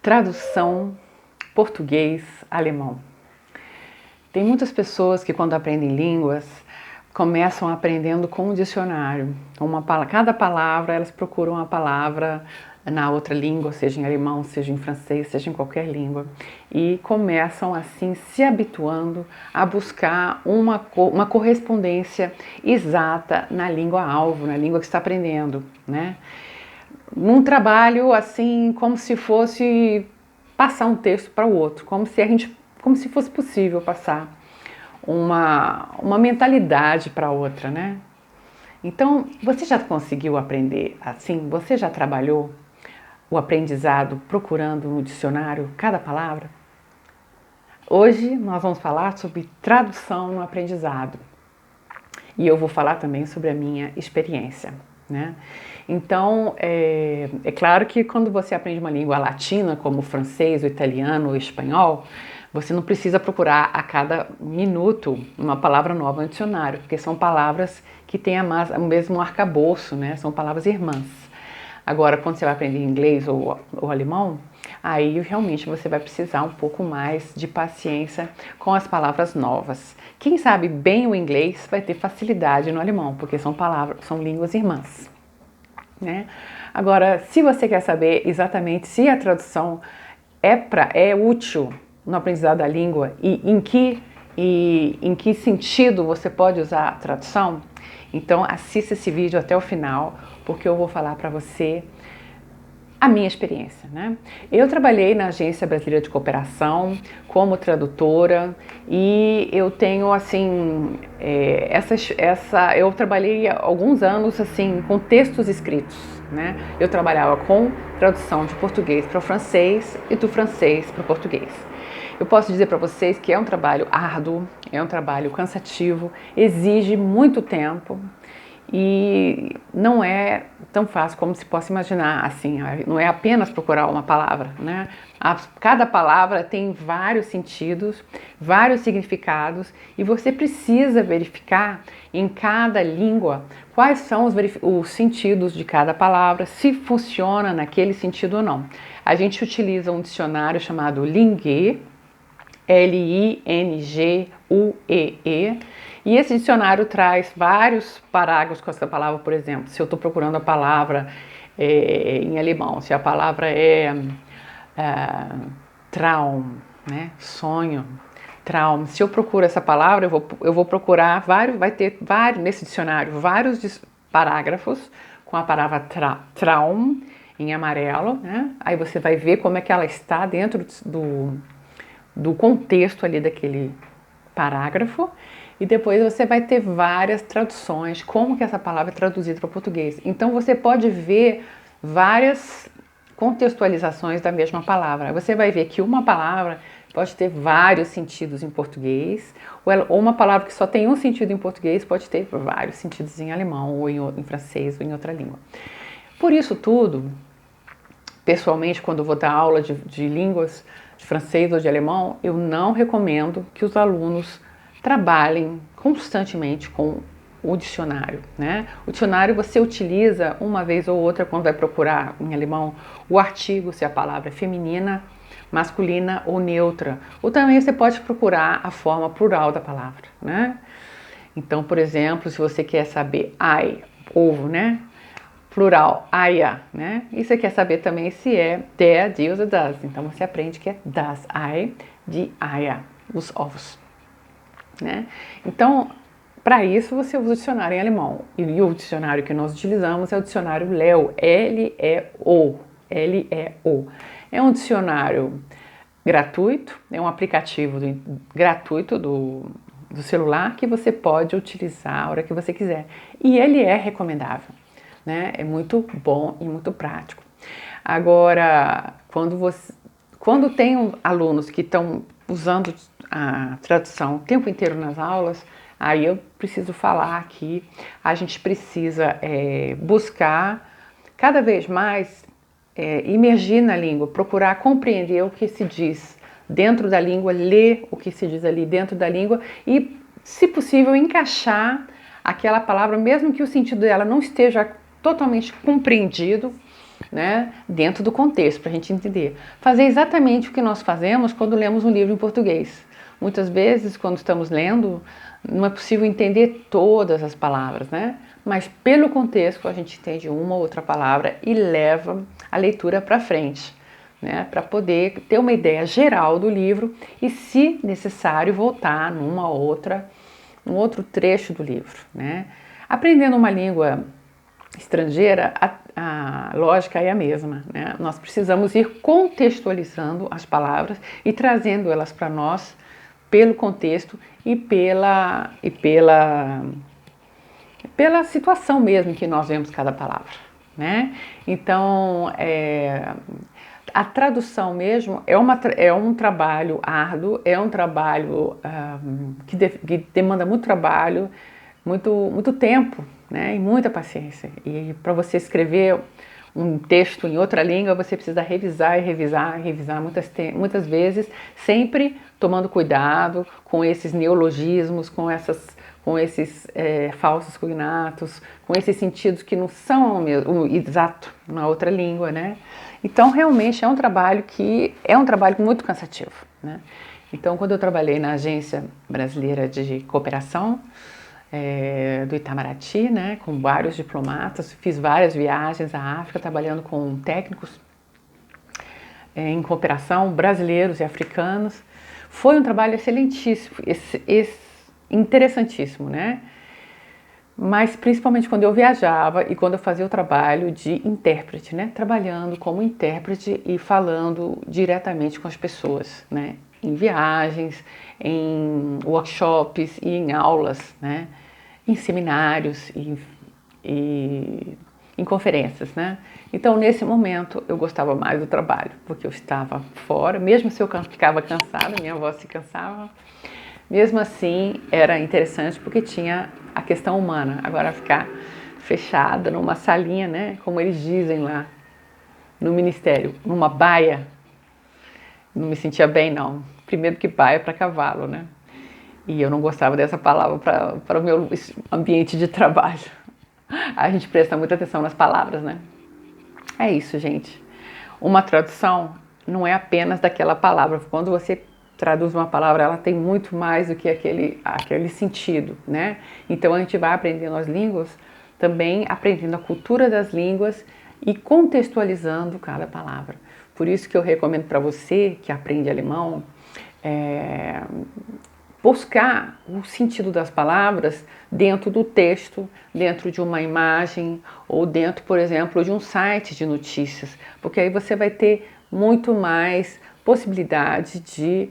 Tradução português-alemão. Tem muitas pessoas que quando aprendem línguas começam aprendendo com um dicionário. Cada palavra, elas procuram a palavra na outra língua, seja em alemão, seja em francês, seja em qualquer língua, e começam assim se habituando a buscar uma correspondência exata na língua-alvo, na língua que está aprendendo, né? Num trabalho assim, como se fosse passar um texto para o outro, como se fosse possível passar uma mentalidade para outra, né? Então, você já conseguiu aprender assim? Você já trabalhou o aprendizado procurando no dicionário cada palavra? Hoje nós vamos falar sobre tradução no aprendizado e eu vou falar também sobre a minha experiência, né? Então, é claro que quando você aprende uma língua latina, como o francês, o italiano, o espanhol, você não precisa procurar a cada minuto uma palavra nova no dicionário, porque são palavras que têm o mesmo arcabouço, né? São palavras irmãs. Agora, quando você vai aprender inglês ou alemão, aí realmente você vai precisar um pouco mais de paciência com as palavras novas. Quem sabe bem o inglês vai ter facilidade no alemão, porque são línguas irmãs, né? Agora, se você quer saber exatamente se a tradução é útil no aprendizado da língua e em que sentido você pode usar a tradução, então assista esse vídeo até o final, porque eu vou falar para você a minha experiência, né? Eu trabalhei na Agência Brasileira de Cooperação como tradutora e eu tenho assim, eu trabalhei há alguns anos assim com textos escritos, né? Eu trabalhava com tradução de português para o francês e do francês para o português. Eu posso dizer para vocês que é um trabalho árduo, é um trabalho cansativo, exige muito tempo e não é tão fácil como se possa imaginar, assim, não é apenas procurar uma palavra, né? Cada palavra tem vários sentidos, vários significados e você precisa verificar em cada língua quais são os sentidos de cada palavra, se funciona naquele sentido ou não. A gente utiliza um dicionário chamado Linguee, Linguee, e esse dicionário traz vários parágrafos com essa palavra, por exemplo, se eu estou procurando a palavra em alemão, se a palavra é Traum, né, sonho, Traum, se eu procuro essa palavra, eu vou procurar vai ter vários, nesse dicionário, vários parágrafos com a palavra Traum em amarelo, né, aí você vai ver como é que ela está dentro do contexto ali daquele parágrafo e depois você vai ter várias traduções, como que essa palavra é traduzida para o português. Então você pode ver várias contextualizações da mesma palavra. Você vai ver que uma palavra pode ter vários sentidos em português, ou uma palavra que só tem um sentido em português pode ter vários sentidos em alemão, ou em francês, ou em outra língua. Por isso tudo, pessoalmente, quando eu vou dar aula de línguas, de francês ou de alemão, eu não recomendo que os alunos trabalhem constantemente com o dicionário, né? O dicionário você utiliza uma vez ou outra quando vai procurar em alemão o artigo, se a palavra é feminina, masculina ou neutra. Ou também você pode procurar a forma plural da palavra, né? Então, por exemplo, se você quer saber ai, ovo, né? Plural, Eier, né? E você quer saber também se é der, die ou das. Então você aprende que é das Ei, die Eier, os ovos, né? Então, para isso você usa o dicionário em alemão. E o dicionário que nós utilizamos é o dicionário LEO, L-E-O, L-E-O. É um dicionário gratuito, é um aplicativo gratuito do celular que você pode utilizar a hora que você quiser. E ele é recomendável, né? É muito bom e muito prático. Agora, quando tem alunos que estão usando a tradução o tempo inteiro nas aulas, aí eu preciso falar que a gente precisa buscar cada vez mais imergir na língua, procurar compreender o que se diz dentro da língua, ler o que se diz ali dentro da língua e, se possível, encaixar aquela palavra, mesmo que o sentido dela não esteja totalmente compreendido, né, dentro do contexto, para a gente entender. Fazer exatamente o que nós fazemos quando lemos um livro em português. Muitas vezes, quando estamos lendo, não é possível entender todas as palavras, né? Mas pelo contexto a gente entende uma ou outra palavra e leva a leitura para frente, né? Para poder ter uma ideia geral do livro e, se necessário, voltar num outro trecho do livro, né? Aprendendo uma língua estrangeira, a lógica é a mesma, né? Nós precisamos ir contextualizando as palavras e trazendo elas para nós pelo contexto e pela situação mesmo em que nós vemos cada palavra, né? Então, a tradução mesmo é um trabalho árduo, é um trabalho que demanda muito trabalho, muito tempo, né? E muita paciência. E para você escrever um texto em outra língua, você precisa revisar e revisar e revisar muitas vezes, sempre tomando cuidado com esses neologismos, com esses falsos cognatos, com esses sentidos que não são o exato na outra língua, né? Então, realmente é um trabalho muito cansativo, né? Então, quando eu trabalhei na Agência Brasileira de Cooperação, do Itamaraty, né, com vários diplomatas, fiz várias viagens à África, trabalhando com técnicos em cooperação, brasileiros e africanos. Foi um trabalho excelentíssimo, interessantíssimo, né? Mas principalmente quando eu viajava e quando eu fazia o trabalho de intérprete, né? Trabalhando como intérprete e falando diretamente com as pessoas, né? Em viagens, em workshops e em aulas, né? Em seminários e em conferências, né? Então, nesse momento, eu gostava mais do trabalho, porque eu estava fora, mesmo se eu ficava cansada, minha voz se cansava, mesmo assim, era interessante porque tinha a questão humana. Agora, ficar fechada numa salinha, né? Como eles dizem lá no ministério, numa baia, não me sentia bem, não. Primeiro que baia é para cavalo, né? E eu não gostava dessa palavra para o meu ambiente de trabalho. A gente presta muita atenção nas palavras, né? É isso, gente. Uma tradução não é apenas daquela palavra. Quando você traduz uma palavra, ela tem muito mais do que aquele sentido, né? Então a gente vai aprendendo as línguas, também aprendendo a cultura das línguas e contextualizando cada palavra. Por isso que eu recomendo para você que aprende alemão, buscar o sentido das palavras dentro do texto, dentro de uma imagem ou dentro, por exemplo, de um site de notícias, porque aí você vai ter muito mais possibilidade de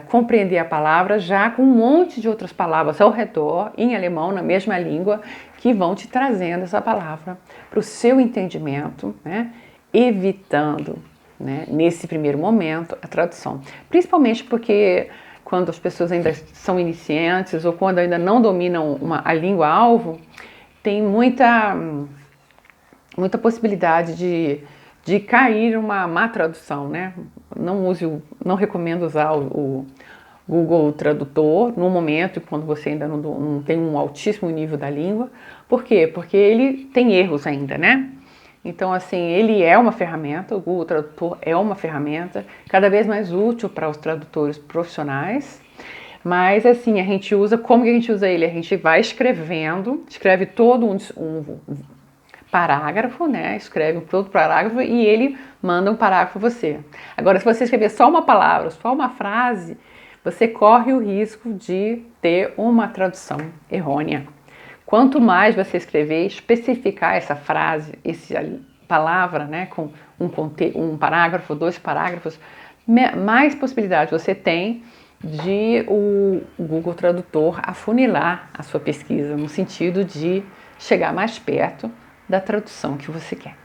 compreender a palavra já com um monte de outras palavras ao redor, em alemão, na mesma língua, que vão te trazendo essa palavra para o seu entendimento, né? Evitando, né, nesse primeiro momento, a tradução. Principalmente porque quando as pessoas ainda são iniciantes ou quando ainda não dominam a língua-alvo, tem muita possibilidade de cair uma má tradução, né? Não recomendo usar o Google Tradutor no momento quando você ainda não tem um altíssimo nível da língua. Por quê? Porque ele tem erros ainda, né? Então, assim, ele é uma ferramenta, o Google Tradutor é uma ferramenta cada vez mais útil para os tradutores profissionais, mas, assim, a gente usa, como que a gente usa ele? A gente vai escreve todo um parágrafo, né? Escreve todo parágrafo e ele manda um parágrafo para você. Agora, se você escrever só uma palavra, só uma frase, você corre o risco de ter uma tradução errônea. Quanto mais você escrever, especificar essa frase, essa palavra, né, com um parágrafo, 2 parágrafos, mais possibilidade você tem de o Google Tradutor afunilar a sua pesquisa, no sentido de chegar mais perto da tradução que você quer,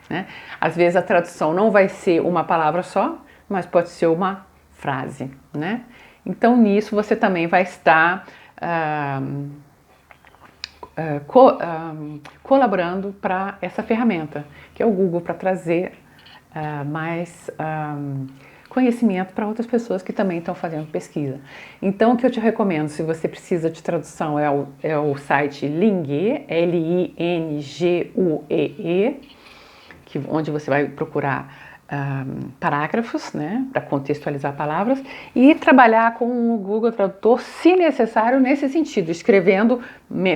né? Às vezes a tradução não vai ser uma palavra só, mas pode ser uma frase, né? Então nisso você também vai estar colaborando para essa ferramenta, que é o Google, para trazer mais conhecimento para outras pessoas que também estão fazendo pesquisa. Então, o que eu te recomendo, se você precisa de tradução, é o site Lingue, Lingue, onde você vai procurar parágrafos, né, para contextualizar palavras, e trabalhar com o Google Tradutor, se necessário, nesse sentido, escrevendo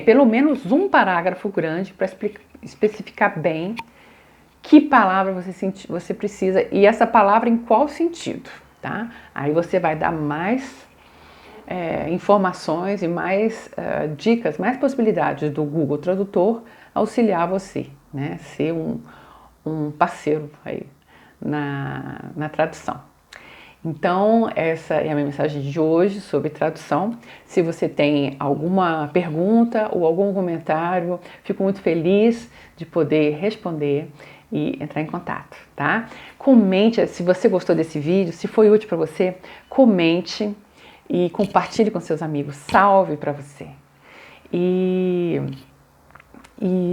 pelo menos um parágrafo grande para especificar bem que palavra você precisa e essa palavra em qual sentido, tá? Aí você vai dar mais informações e mais dicas, mais possibilidades do Google Tradutor auxiliar você, né? Ser um parceiro aí na tradução. Então, essa é a minha mensagem de hoje sobre tradução. Se você tem alguma pergunta ou algum comentário, fico muito feliz de poder responder e entrar em contato, tá? Comente, se você gostou desse vídeo, se foi útil para você, comente e compartilhe com seus amigos. Salve para você! E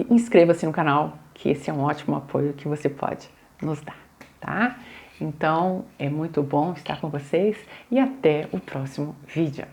inscreva-se no canal, que esse é um ótimo apoio que você pode nos dar, tá? Então, é muito bom estar com vocês e até o próximo vídeo.